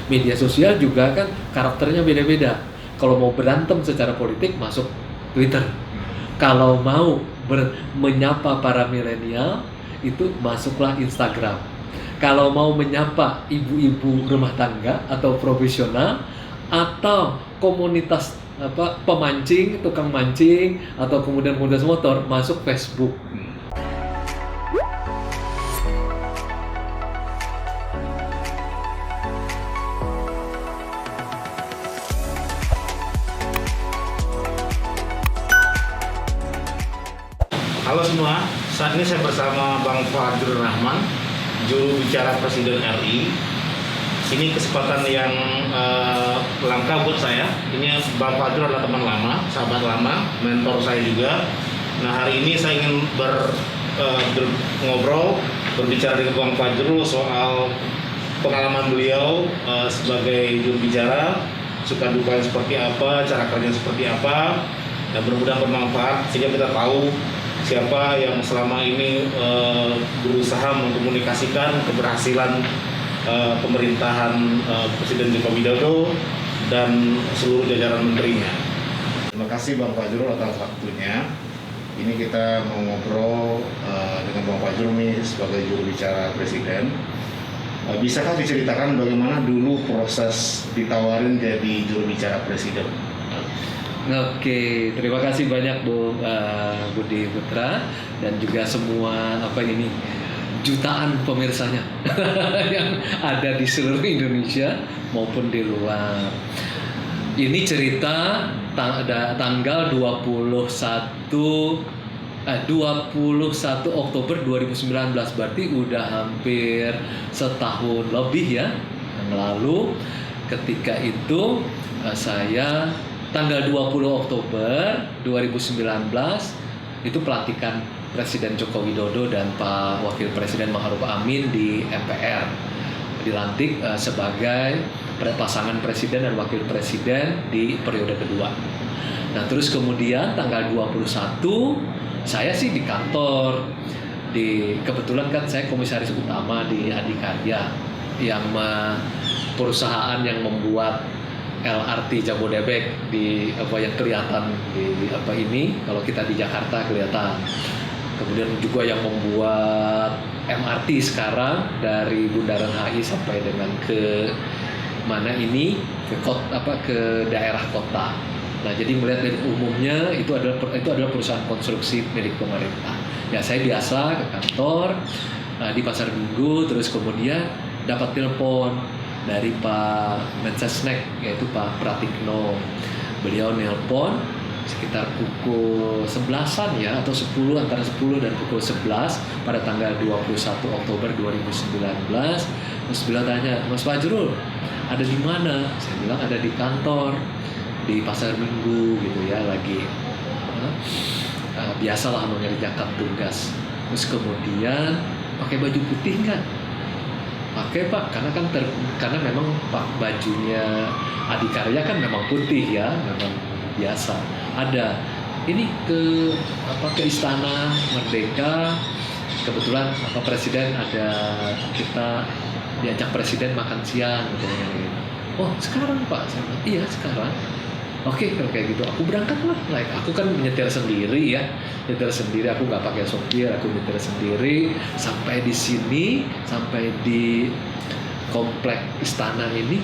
Media sosial juga kan karakternya beda-beda. Kalau mau berantem secara politik masuk Twitter. Kalau mau menyapa para milenial itu masuklah Instagram. Kalau mau menyapa ibu-ibu rumah tangga atau profesional atau komunitas pemancing, tukang mancing atau kemudian komunitas motor masuk Facebook. Halo semua, saat ini saya bersama Bang Fadjrul Rahman, juru bicara Presiden RI. Ini kesempatan yang langka buat saya. Ini Bang Fadjrul adalah teman lama, sahabat lama, mentor saya juga. Nah, hari ini saya ingin berbicara dengan Bang Fadjrul soal pengalaman beliau sebagai juru bicara, suka dukanya seperti apa, cara kerjanya seperti apa, dan mudah-mudahan bermanfaat sehingga kita tahu siapa yang selama ini berusaha mengkomunikasikan keberhasilan pemerintahan Presiden Joko Widodo dan seluruh jajaran menterinya. Terima kasih Bang Fadjrul atas waktunya. Ini kita mau ngobrol dengan Bang Fadjrul nih sebagai juru bicara Presiden. Bisakah diceritakan bagaimana dulu proses ditawarin jadi juru bicara Presiden? Oke, terima kasih banyak Budi Putra dan juga semua jutaan pemirsanya yang ada di seluruh Indonesia maupun di luar. Ini cerita tanggal 21 Oktober 2019, berarti udah hampir setahun lebih ya yang lalu. Ketika itu saya tanggal 20 Oktober 2019 itu pelantikan Presiden Joko Widodo dan Pak Wakil Presiden Ma'ruf Amin di MPR. Dilantik sebagai pasangan Presiden dan Wakil Presiden di periode kedua. Nah, terus kemudian tanggal 21 saya sih di kantor. Kebetulan kan saya komisaris utama di Adikarya yang perusahaan yang membuat LRT Jabodebek yang kelihatan ini kalau kita di Jakarta kelihatan. Kemudian juga yang membuat MRT sekarang dari Bundaran HI sampai dengan ke mana ini ke daerah kota. Nah, jadi melihat dari umumnya itu adalah perusahaan konstruksi milik pemerintah. Ya, saya biasa ke kantor di Pasar Minggu, terus kemudian dapat telepon dari Pak Mensesnek, yaitu Pak Pratikno. Beliau nelpon sekitar pukul 11-an ya, atau 10, antara 10 dan pukul 11 pada tanggal 21 Oktober 2019. Terus beliau tanya, Mas Fadjrul, ada di mana? Saya bilang ada di kantor, di Pasar Minggu gitu ya, lagi biasalah mengerjakan tugas. Terus kemudian pakai baju putih nggak? Pakai Pak, karena memang Pak bajunya Adikarya kan memang putih ya, memang biasa. Ada ini ke Istana Merdeka, kebetulan Presiden kita diajak Presiden makan siang gitu. Oh sekarang Pak, saya bilang, iya sekarang. Oke, kalau kayak gitu aku berangkat lah. Aku kan nyetir sendiri ya, aku nggak pakai sopir, aku nyetir sendiri sampai di sini, sampai di komplek istana ini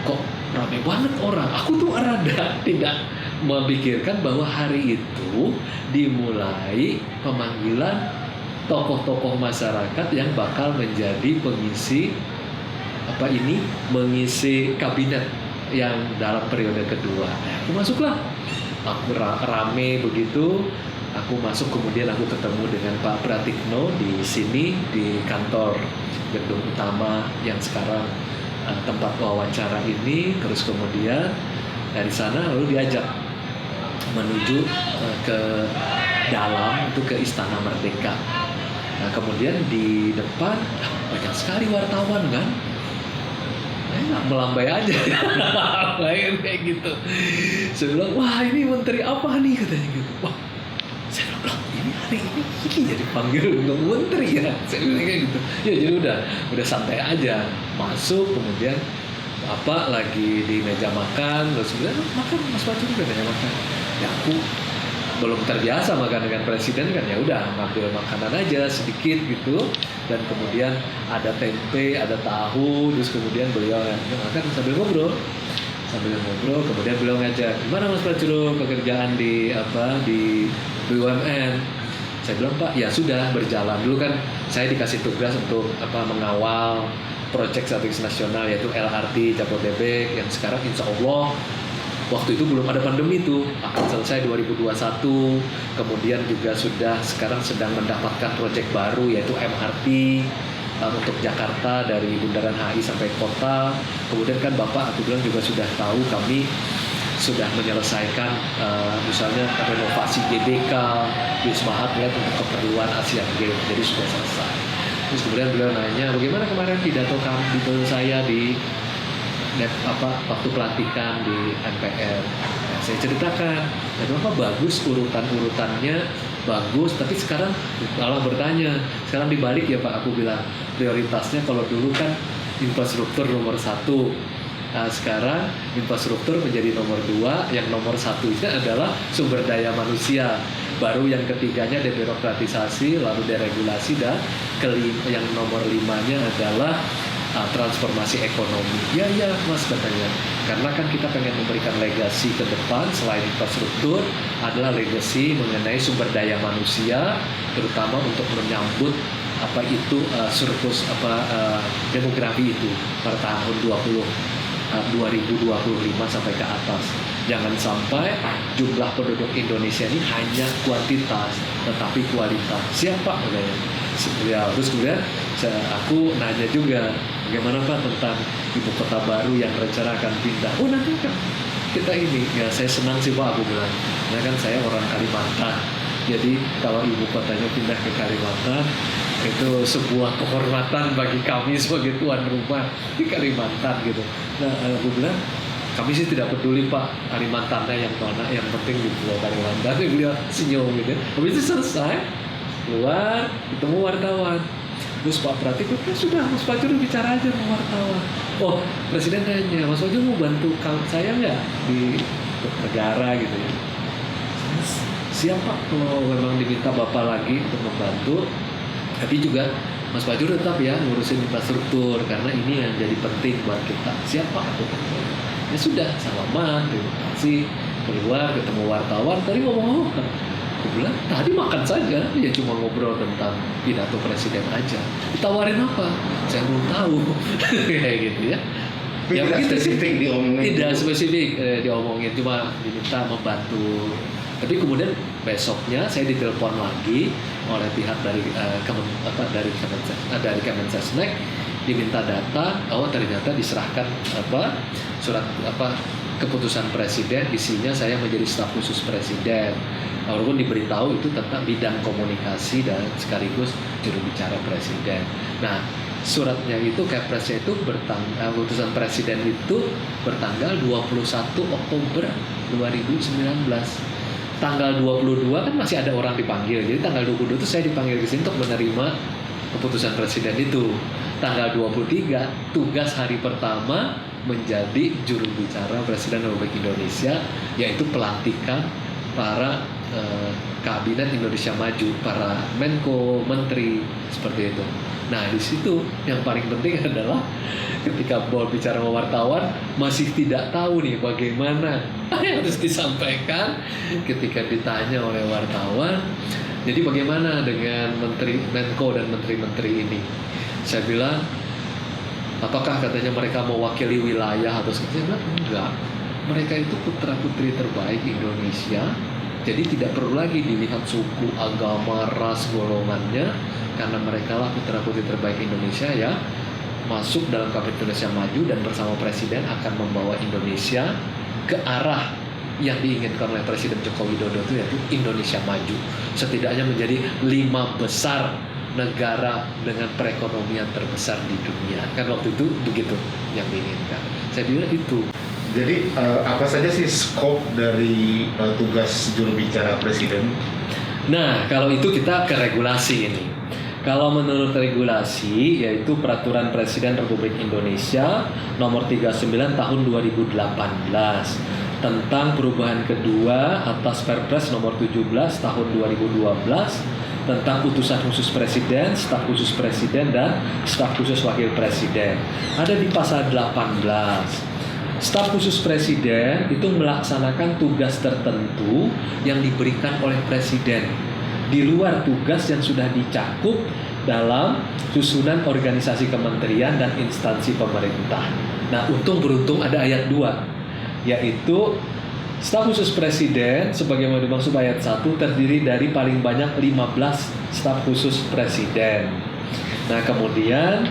kok ramai banget orang. Aku tuh rada tidak memikirkan bahwa hari itu dimulai pemanggilan tokoh-tokoh masyarakat yang bakal menjadi mengisi kabinet yang dalam periode kedua. Aku masuklah, aku rame begitu, aku masuk, kemudian aku ketemu dengan Pak Pratikno di sini di kantor gedung utama yang sekarang tempat wawancara ini. Terus kemudian dari sana lalu diajak menuju ke dalam, itu ke Istana Merdeka. Nah, kemudian di depan banyak sekali wartawan kan. Melambai aja kayak gitu. Saya bilang, wah ini menteri apa nih, katanya gitu. Wah, saya bilang, ini hari ini jadi panggil untuk menteri ya. Saya bilang kayak gitu. Ya jadi udah santai aja masuk, kemudian lagi di meja makan, terus kemudian makan Mas Fajrul di meja makan. Ya aku belum terbiasa makan dengan presiden kan, ya udah ngambil makanan aja sedikit gitu, dan kemudian ada tempe, ada tahu, terus kemudian beliau makan sambil ngobrol, kemudian beliau ngajak, gimana Mas Fajrul pekerjaan di BUMN? Saya bilang, Pak, ya sudah berjalan. Dulu kan saya dikasih tugas untuk mengawal proyek strategis nasional yaitu LRT Jabodebek yang sekarang insya Allah waktu itu belum ada pandemi tuh akan selesai 2021. Kemudian juga sekarang sedang mendapatkan proyek baru yaitu MRT untuk Jakarta dari Bundaran HI sampai kota. Kemudian kan Bapak aku bilang juga sudah tahu kami sudah menyelesaikan misalnya renovasi GBK, Wisma Atlet untuk keperluan Asian Games, jadi sudah selesai. Terus kemudian beliau nanya, bagaimana kemarin pidato saya di waktu pelantikan di MPR. Nah, saya ceritakan, kenapa bagus urutannya bagus, tapi sekarang malah bertanya, sekarang dibalik ya Pak, aku bilang prioritasnya kalau dulu kan infrastruktur nomor 1. Nah, sekarang infrastruktur menjadi nomor 2, yang nomor 1-nya adalah sumber daya manusia. Baru yang ketiganya debirokratisasi, lalu deregulasi, dan yang nomor 5-nya adalah transformasi ekonomi. Ya Mas katanya, karena kan kita pengen memberikan legasi ke depan selain infrastruktur adalah legasi mengenai sumber daya manusia, terutama untuk menyambut surplus demografi itu pada tahun 2025 sampai ke atas. Jangan sampai jumlah penduduk Indonesia ini hanya kuantitas tetapi kualitas. Siapa katanya? Ya, terus kemudian aku nanya juga, bagaimana Pak tentang ibu kota baru yang rencana akan pindah? Oh nanti kan kita ini, ya saya senang sih Pak, aku bilang. Karena kan saya orang Kalimantan, jadi kalau ibu kotanya pindah ke Kalimantan itu sebuah kehormatan bagi kami sebagai tuan rumah di Kalimantan gitu. Nah aku bilang, kami sih tidak peduli Pak Kalimantannya yang mana, yang penting di Pulau Kalimantan. Beliau senyum gitu. Habis itu selesai, keluar ketemu wartawan. Terus Pak Pratik, sudah Mas Fajrul bicara aja sama wartawan. Oh, Presiden nanya, Mas Fajrul mau bantu saya nggak di negara gitu ya? Siapa kalau memang diminta Bapak lagi untuk membantu, tapi juga Mas Fajrul tetap ya ngurusin infrastruktur karena ini yang jadi penting buat kita. Siapa aku? Ya sudah, salaman, terima kasih, keluar ketemu wartawan. Tadi ngomong apa? Aku bilang, tadi makan saja, ya cuma ngobrol tentang pidato presiden aja. Ditawarin apa? Saya belum tahu. Kayak gitu ya. Ya tidak begitu spesifik diomongin. Tidak spesifik diomongin, cuma diminta membantu. Tapi kemudian besoknya saya ditelepon lagi oleh pihak dari Kemensesnek, diminta data. Oh ternyata diserahkan surat keputusan presiden, isinya saya menjadi staf khusus presiden. Walaupun diberitahu itu tentang bidang komunikasi dan sekaligus juru bicara presiden. Nah, suratnya itu, Kepresnya itu keputusan presiden itu bertanggal 21 Oktober 2019. Tanggal 22 kan masih ada orang dipanggil. Jadi tanggal 22 itu saya dipanggil ke sini untuk menerima keputusan presiden itu. Tanggal 23 tugas hari pertama menjadi juru bicara Presiden Republik Indonesia, yaitu pelantikan para kabinet Indonesia Maju, para Menko, Menteri, seperti itu. Nah di situ yang paling penting adalah ketika Bol bicara sama wartawan masih tidak tahu nih bagaimana yang harus disampaikan ketika ditanya oleh wartawan. Jadi bagaimana dengan Menteri Menko dan Menteri-Menteri ini? Saya bilang, apakah katanya mereka mewakili wilayah atau sebagainya? Enggak. Mereka itu putra-putri terbaik Indonesia. Jadi tidak perlu lagi dilihat suku, agama, ras, golongannya, karena mereka lah putra-putri terbaik Indonesia ya masuk dalam Kabinet Indonesia Maju dan bersama Presiden akan membawa Indonesia ke arah yang diinginkan oleh Presiden Joko Widodo itu, yaitu Indonesia Maju. Setidaknya menjadi 5 besar negara dengan perekonomian terbesar di dunia. Kan waktu itu begitu yang diinginkan. Saya bilang itu. Jadi apa saja sih skop dari tugas juru bicara presiden? Nah, kalau itu kita ke regulasi ini. Kalau menurut regulasi, yaitu Peraturan Presiden Republik Indonesia Nomor 39 Tahun 2018 tentang perubahan kedua atas Perpres Nomor 17 Tahun 2012 tentang utusan khusus Presiden, staf khusus Presiden, dan staf khusus Wakil Presiden. Ada di pasal 18. Staf khusus Presiden itu melaksanakan tugas tertentu yang diberikan oleh Presiden di luar tugas yang sudah dicakup dalam susunan organisasi kementerian dan instansi pemerintah. Nah, untung beruntung ada ayat 2, yaitu staf khusus Presiden sebagaimana dimaksud ayat 1 terdiri dari paling banyak 15 staf khusus Presiden. Nah, kemudian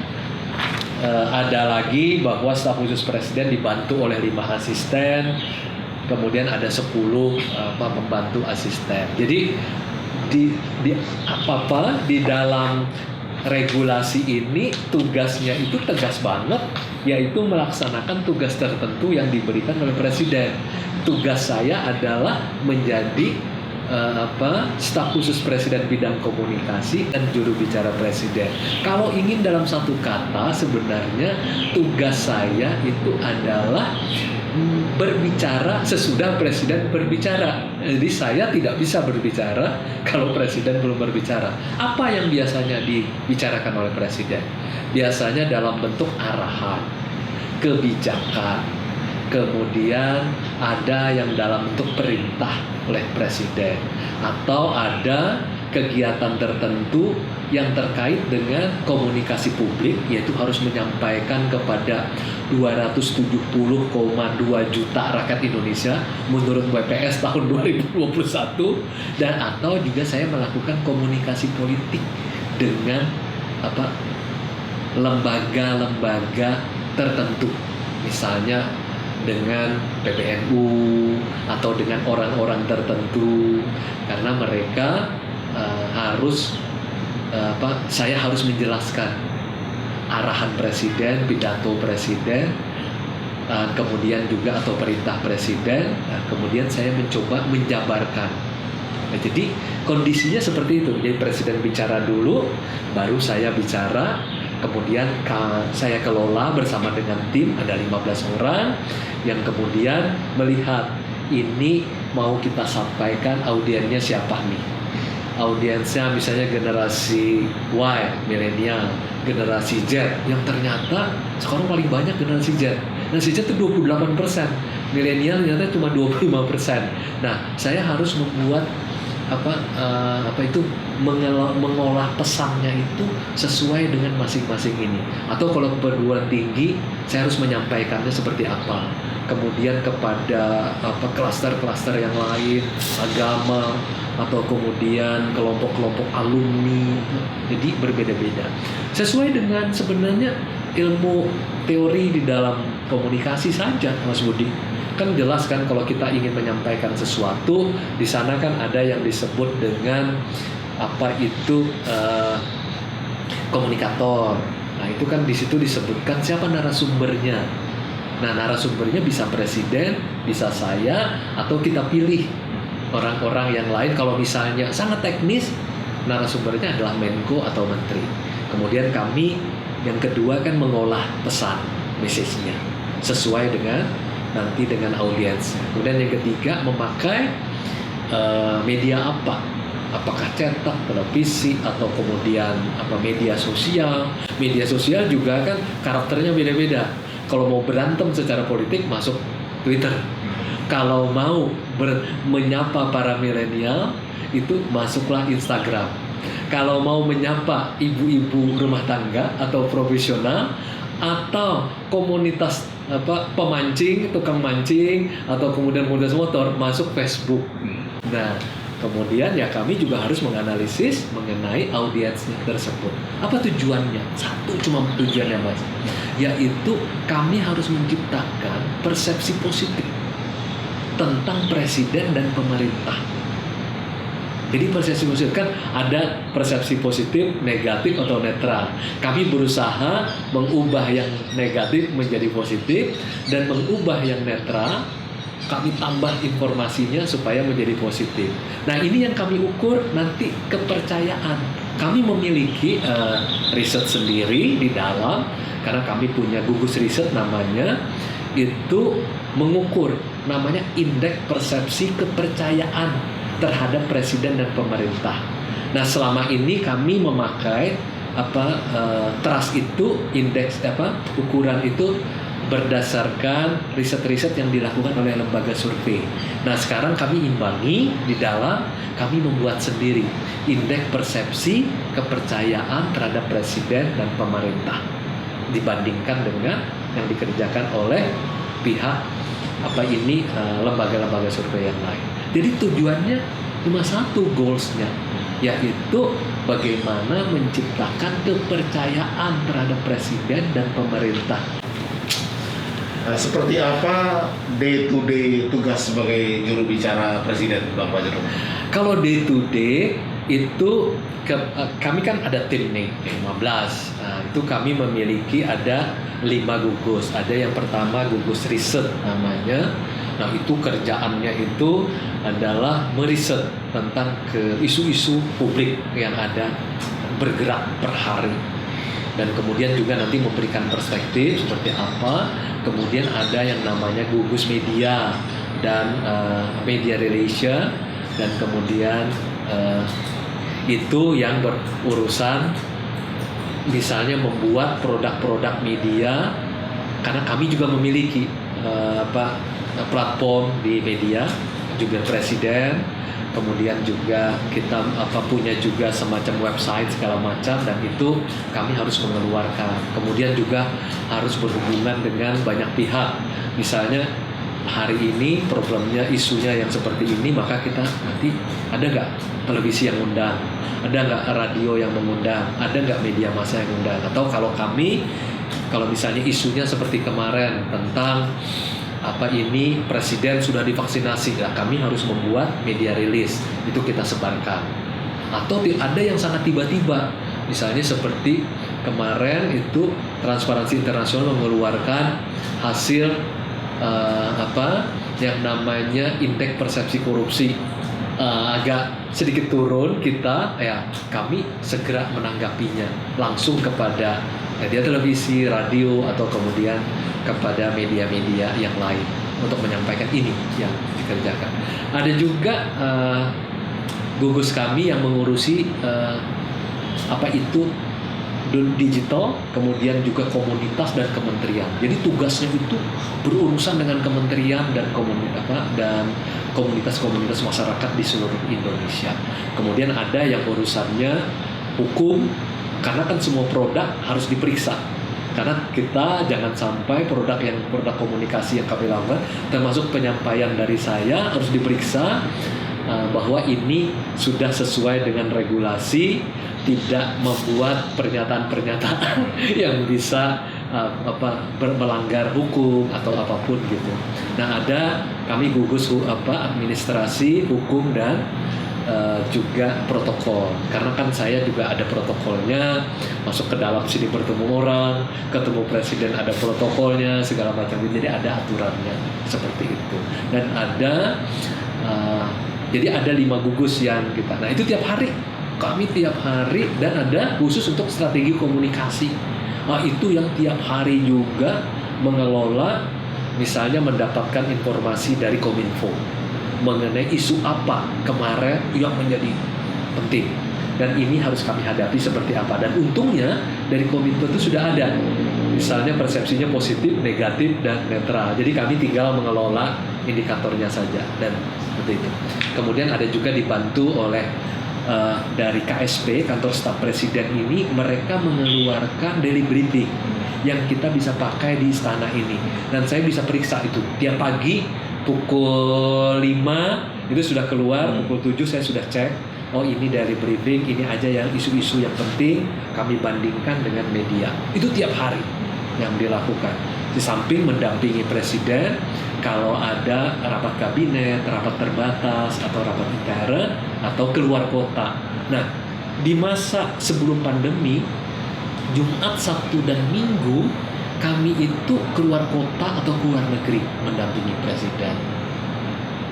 ada lagi bahwa staf khusus Presiden dibantu oleh 5 asisten, kemudian ada 10 pembantu asisten. Jadi di dalam regulasi ini tugasnya itu tegas banget, yaitu melaksanakan tugas tertentu yang diberikan oleh Presiden. Tugas saya adalah menjadi staf khusus Presiden bidang komunikasi dan juru bicara Presiden. Kalau ingin dalam satu kata, sebenarnya tugas saya itu adalah berbicara sesudah Presiden berbicara. Jadi saya tidak bisa berbicara kalau Presiden belum berbicara. Apa yang biasanya dibicarakan oleh Presiden? Biasanya dalam bentuk arahan, kebijakan, kemudian ada yang dalam bentuk perintah oleh Presiden, atau ada kegiatan tertentu yang terkait dengan komunikasi publik, yaitu harus menyampaikan kepada 270,2 juta rakyat Indonesia menurut BPS tahun 2021, dan atau juga saya melakukan komunikasi politik dengan lembaga-lembaga tertentu, misalnya dengan PBNU atau dengan orang-orang tertentu, karena mereka saya harus menjelaskan arahan Presiden, pidato Presiden, kemudian juga atau perintah Presiden. Kemudian saya mencoba menjabarkan. Nah, jadi kondisinya seperti itu. Jadi Presiden bicara dulu, baru saya bicara. Kemudian saya kelola bersama dengan tim, ada 15 orang yang kemudian melihat ini mau kita sampaikan audiennya siapa nih. Audiensnya misalnya generasi Y, milenial, generasi Z, yang ternyata sekarang paling banyak generasi Z. Generasi Z itu 28%, milenial ternyata cuma 25%. Nah, saya harus membuat mengolah pesannya itu sesuai dengan masing-masing ini. Atau kalau perguruan tinggi, saya harus menyampaikannya seperti apa. Kemudian kepada klaster-klaster yang lain, agama, atau kemudian kelompok-kelompok alumni. Jadi berbeda-beda. Sesuai dengan sebenarnya ilmu teori di dalam komunikasi saja, Mas Budi. Kan jelas kan kalau kita ingin menyampaikan sesuatu, di sana kan ada yang disebut dengan komunikator. Nah, itu kan di situ disebutkan siapa narasumbernya. Nah, narasumbernya bisa Presiden, bisa saya, atau kita pilih orang-orang yang lain. Kalau misalnya sangat teknis, narasumbernya adalah Menko atau Menteri. Kemudian kami yang kedua kan mengolah pesan, message-nya sesuai dengan nanti dengan audiens. Kemudian yang ketiga memakai media apa? Apakah cetak, televisi, atau kemudian media sosial. Media sosial juga kan karakternya beda-beda. Kalau mau berantem secara politik masuk Twitter. Kalau mau menyapa para milenial itu masuklah Instagram. Kalau mau menyapa ibu-ibu rumah tangga atau profesional atau komunitas pemancing, tukang mancing, atau kemudian komunitas motor, masuk Facebook. Nah, kemudian ya kami juga harus menganalisis mengenai audiensnya tersebut. Apa tujuannya? Satu cuma tujuannya, Mas, yaitu kami harus menciptakan persepsi positif tentang Presiden dan pemerintah. Jadi persepsi positif kan ada persepsi positif, negatif, atau netral. Kami berusaha mengubah yang negatif menjadi positif dan mengubah yang netral. Kami tambah informasinya supaya menjadi positif. Nah, ini yang kami ukur nanti kepercayaan. kami memiliki riset sendiri di dalam, karena kami punya gugus riset namanya, itu mengukur namanya indeks persepsi kepercayaan terhadap presiden dan pemerintah. Nah, selama ini kami memakai trust itu, indeks ukuran itu berdasarkan riset-riset yang dilakukan oleh lembaga survei. Nah, sekarang kami imbangi di dalam, kami membuat sendiri indeks persepsi kepercayaan terhadap presiden dan pemerintah dibandingkan dengan yang dikerjakan oleh pihak lembaga-lembaga survei yang lain. Jadi tujuannya cuma satu, goalsnya, yaitu bagaimana menciptakan kepercayaan terhadap presiden dan pemerintah. Seperti apa day to day tugas sebagai juru bicara presiden, Bang Fajrul? Kalau day to day itu kami kan ada tim nih 15. Nah, itu kami memiliki ada 5 gugus. Ada yang pertama gugus riset namanya. Nah, itu kerjaannya itu adalah meriset tentang ke isu-isu publik yang ada, bergerak per hari. Dan kemudian juga nanti memberikan perspektif seperti apa. Kemudian ada yang namanya gugus media dan media relation, dan kemudian itu yang berurusan misalnya membuat produk-produk media, karena kami juga memiliki platform di media, juga presiden, kemudian juga kita punya juga semacam website segala macam, dan itu kami harus mengeluarkan. Kemudian juga harus berhubungan dengan banyak pihak, misalnya hari ini problemnya, isunya yang seperti ini, maka kita nanti ada nggak televisi yang undang, ada nggak radio yang mengundang, ada nggak media massa yang undang. Atau kalau misalnya isunya seperti kemarin tentang presiden sudah divaksinasi, nah kami harus membuat media rilis, itu kita sebarkan. Atau ada yang sangat tiba-tiba, misalnya seperti kemarin itu Transparansi Internasional mengeluarkan hasil yang namanya indeks persepsi korupsi, agak sedikit turun, kami segera menanggapinya langsung kepada media televisi, radio, atau kemudian kepada media-media yang lain untuk menyampaikan ini yang dikerjakan. Ada juga gugus kami yang mengurusi digital, kemudian juga komunitas dan kementerian. Jadi tugasnya itu berurusan dengan kementerian dan komunitas-komunitas masyarakat di seluruh Indonesia. Kemudian ada yang urusannya hukum, karena kan semua produk harus diperiksa. Karena kita jangan sampai produk komunikasi yang kami lakukan, termasuk penyampaian dari saya, harus diperiksa bahwa ini sudah sesuai dengan regulasi, tidak membuat pernyataan-pernyataan yang bisa melanggar hukum atau apapun gitu. Nah, ada kami gugus administrasi, hukum, dan juga protokol, karena kan saya juga ada protokolnya, masuk ke dalam sini bertemu orang, ketemu presiden ada protokolnya segala macam, jadi ada aturannya seperti itu. Dan jadi ada 5 gugus yang kita, nah itu tiap hari, dan ada khusus untuk strategi komunikasi. Itu yang tiap hari juga mengelola, misalnya mendapatkan informasi dari Kominfo mengenai isu apa kemarin yang menjadi penting, dan ini harus kami hadapi seperti apa. Dan untungnya dari Kominfo itu sudah ada, misalnya persepsinya positif, negatif, dan netral. Jadi kami tinggal mengelola indikatornya saja, dan seperti itu. Kemudian ada juga dibantu oleh dari KSP, kantor staf presiden ini, mereka mengeluarkan daily briefing yang kita bisa pakai di istana ini, dan saya bisa periksa itu tiap pagi. Pukul 5 itu sudah keluar, pukul 7 saya sudah cek, oh ini dari briefing, ini aja yang isu-isu yang penting, kami bandingkan dengan media. Itu tiap hari yang dilakukan. Di samping mendampingi presiden kalau ada rapat kabinet, rapat terbatas, atau rapat intern, atau keluar kota. Nah, di masa sebelum pandemi, Jumat, Sabtu, dan Minggu kami itu keluar kota atau keluar negeri mendampingi presiden.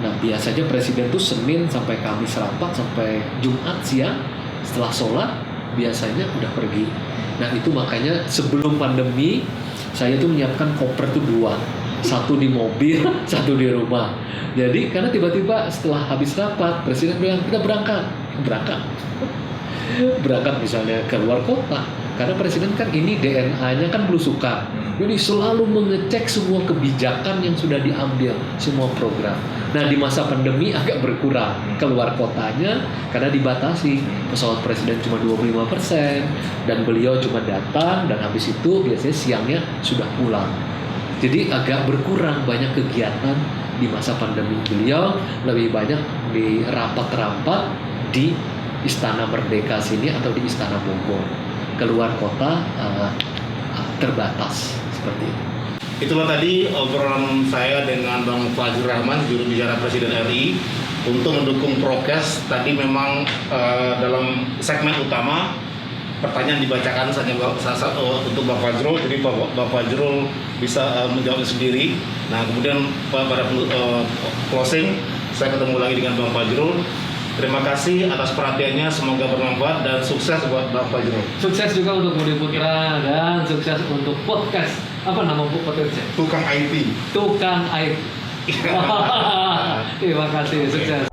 Nah, biasanya presiden itu Senin sampai Kamis rapat, sampai Jumat siang setelah sholat biasanya udah pergi. Nah itu makanya sebelum pandemi saya tuh menyiapkan koper tuh 2, satu di mobil, satu di rumah. Jadi karena tiba-tiba setelah habis rapat presiden bilang kita berangkat misalnya ke luar kota, karena presiden kan ini DNA-nya kan belusukan, jadi selalu mengecek semua kebijakan yang sudah diambil, semua program. Nah di masa pandemi agak berkurang keluar kotanya karena dibatasi, pesawat presiden cuma 25% dan beliau cuma datang dan habis itu biasanya siangnya sudah pulang. Jadi agak berkurang banyak kegiatan di masa pandemi. Beliau lebih banyak di rapat-rapat di Istana Merdeka sini atau di Istana Bogor. Keluar kota terbatas seperti itu. Itulah tadi obrolan saya dengan Bang Fajrul Rahman, juru bicara Presiden RI, untuk mendukung prokes. Tadi memang dalam segmen utama pertanyaan dibacakan saja untuk Bang Fajrul, jadi Bang Fajrul bisa menjawab sendiri. Nah kemudian pada closing saya ketemu lagi dengan Bang Fajrul. Terima kasih atas perhatiannya, semoga bermanfaat dan sukses buat Bang Fajrul. Sukses juga untuk Budi Putra dan sukses untuk podcast. Apa nama podcastnya? Tukang IT. Tukang IT. Terima kasih, sukses.